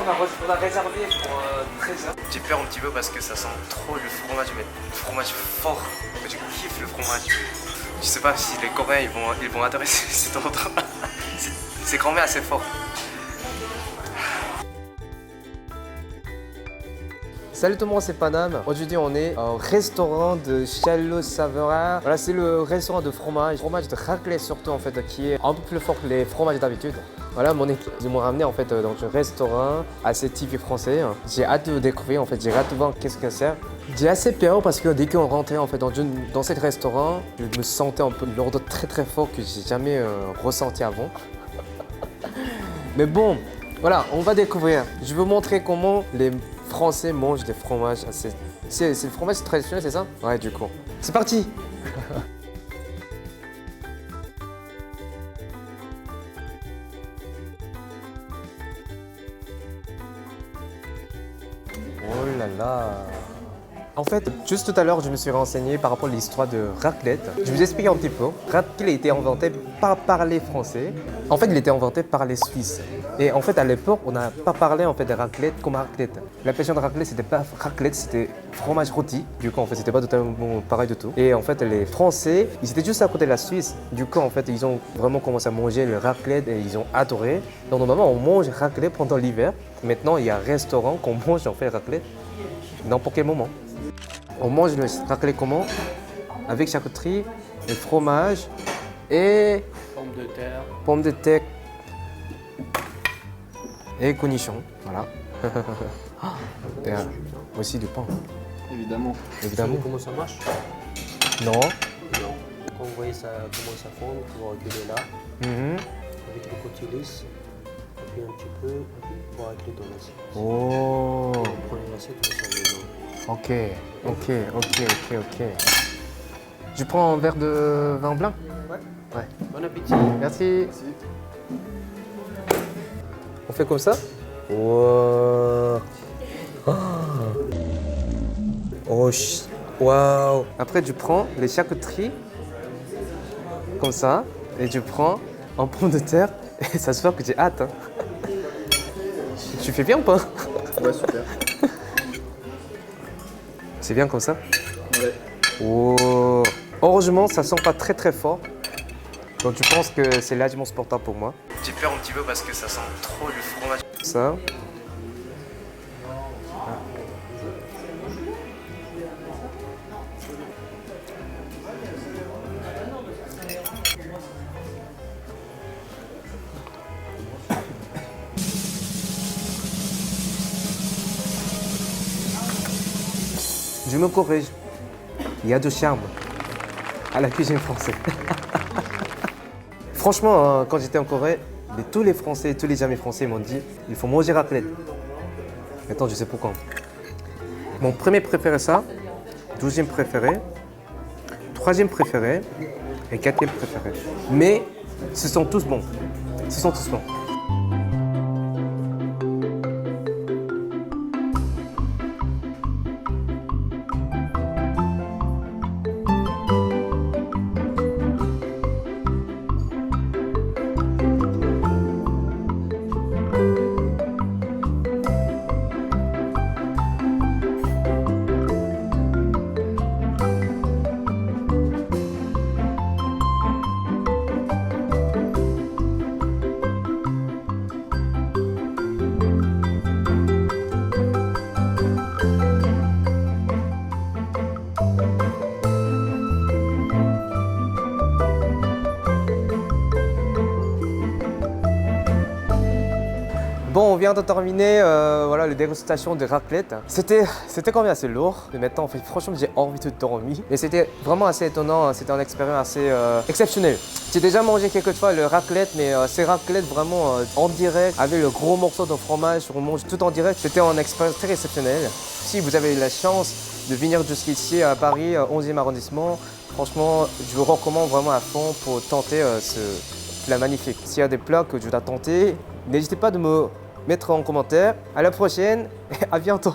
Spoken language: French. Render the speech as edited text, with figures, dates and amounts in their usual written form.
on a réservé pour 13h. J'ai peur un petit peu parce que ça sent trop le fromage, mais le fromage fort. Je kiffe le fromage. Je sais pas si les Coréens ils vont adorer cet endroit. C'est quand même assez fort. Salut tout le monde, c'est Paname. Aujourd'hui, on est au restaurant de Chalo Savera. Voilà, c'est le restaurant de fromage de raclette surtout en fait, qui est un peu plus fort que les fromages d'habitude. Voilà, mon équipe, ils m'ont ramené en fait dans un restaurant assez typique français. J'ai hâte de découvrir en fait, j'ai hâte de voir qu'est-ce que c'est. J'ai assez peur parce que dès qu'on rentrait en fait dans cet restaurant, je me sentais un peu l'odeur très fort que j'ai jamais ressenti avant. Mais bon, voilà, on va découvrir. Je vais vous montrer comment les Français mangent des fromages. C'est le fromage traditionnel, c'est ça? Ouais, du coup. C'est parti! Oh là là! En fait, juste tout à l'heure, je me suis renseigné par rapport à l'histoire de raclette. Je vous explique un petit peu. Raclette a été inventé pas par les Français. En fait, il a été inventé par les Suisses. Et en fait, à l'époque, on n'a pas parlé en fait de raclette comme raclette. L'appellation de raclette, c'était pas raclette, c'était fromage rôti. Du coup, en fait, c'était pas totalement pareil du tout. Et en fait, les Français, ils étaient juste à côté de la Suisse. Du coup, en fait, ils ont vraiment commencé à manger le raclette et ils ont adoré. Donc, normalement, on mange raclette pendant l'hiver. Maintenant, il y a un restaurant qu'on mange en fait raclette n'importe quel moment. On mange le raclette comment? Avec charcuterie, le fromage et pommes de terre et cornichons. Voilà. Et aussi du pain. Évidemment. Évidemment. Comment ça marche? Non. Non. Quand vous voyez ça commence à fondre, vous reculez là, avec le côté lisse, appuyer un petit peu pour racler dans l'assiette. Oh. Vous prenez l'assiette, vous servez dedans. Ok. Je prends un verre de vin blanc? Ouais. Bon appétit. Merci. On fait comme ça? Wow. Waouh. Après, tu prends les charcuteries comme ça et tu prends un pomme de terre et ça se voit que j'ai hâte. Hein. Tu fais bien ou pas? Ouais, super. C'est bien comme ça? Ouais. Oh. Heureusement, ça sent pas très fort. Donc je pense que c'est largement supportable pour moi. J'ai peur un petit peu parce que ça sent trop le fromage. Ça. Je me corrige. Il y a de charme à la cuisine française. Franchement, quand j'étais en Corée, tous les Français, tous les amis français m'ont dit il faut manger raclette. Maintenant, je sais pourquoi. Mon premier préféré ça, deuxième préféré, troisième préféré et quatrième préféré. Mais ce sont tous bons. Ce sont tous bons. Bon, on vient de terminer voilà, la dégustation de raclette. C'était quand même assez lourd. Mais maintenant, en fait, franchement, j'ai envie de dormir. Mais c'était vraiment assez étonnant. C'était une expérience assez exceptionnelle. J'ai déjà mangé quelques fois le raclette, mais ces raclettes vraiment en direct, avec le gros morceau de fromage, on mange tout en direct. C'était une expérience très exceptionnelle. Si vous avez eu la chance de venir jusqu'ici à Paris, 11e arrondissement, franchement, je vous recommande vraiment à fond pour tenter ce plat magnifique. S'il y a des plats que je dois tenter, n'hésitez pas de me mettre en commentaire. À la prochaine et à bientôt.